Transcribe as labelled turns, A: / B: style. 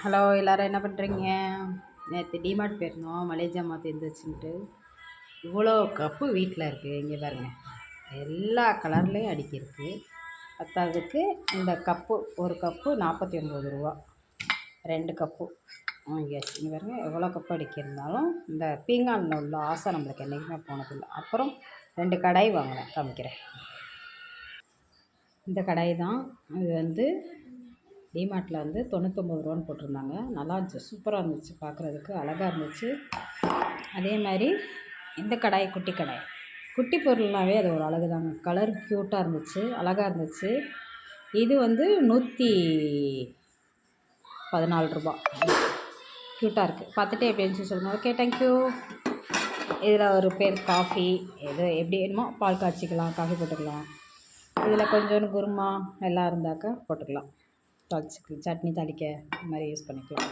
A: Hello எல்லோரும் என்ன பண்ணுறீங்க? நேற்று டிமார்ட் போயிருந்தோம், மளிகை ஜாமான் தீர்ந்துச்சுன்ட்டு. இவ்வளோ கப்பு வீட்டில் இருக்குது, இங்கே பாருங்கள். எல்லா கலர்லேயும் அடுக்கியிருக்கு. பத்தாததுக்கு இந்த கப்பு, ஒரு கப்பு 49 ரூபா, 2 கப்பு வாங்கியாச்சு. இங்கே பாருங்கள் எவ்வளோ கப்பு அடுக்கியிருந்தாலும் இந்த பீங்கானில் உள்ள ஆசை நம்மளுக்கு என்றைக்குமே போனதில்லை. அப்புறம் 2 கடாய் வாங்கினேன், காமிக்கிறேன். இந்த கடாய் தான். இது டிமார்ட்டில் 99 ரூபான்னு போட்டிருந்தாங்க. நல்லா இருந்துச்சு, சூப்பராக இருந்துச்சு, பார்க்குறதுக்கு அழகாக இருந்துச்சு. அதே மாதிரி இந்த கடாய், குட்டி கடாய், குட்டி பொருள்னாவே அது ஒரு அழகு தாங்க. கலர் க்யூட்டாக இருந்துச்சு, அழகாக இருந்துச்சு. இது 114 ரூபா. க்யூட்டாக இருக்குது. பார்த்துட்டு எப்படி இருந்துச்சு சொல்லுங்கள். Okay, thank you. இதில் ஒரு பேர் காஃபி, ஏதோ எப்படி வேணுமோ பால் காய்ச்சிக்கலாம், காஃபி போட்டுக்கலாம். இதில் கொஞ்சோண்டு குருமா எல்லாம் இருந்தாக்கா போட்டுக்கலாம். தாளிச்சிக்கலாம், சட்னி தாளிக்க இந்த மாதிரி யூஸ் பண்ணிக்கலாம்.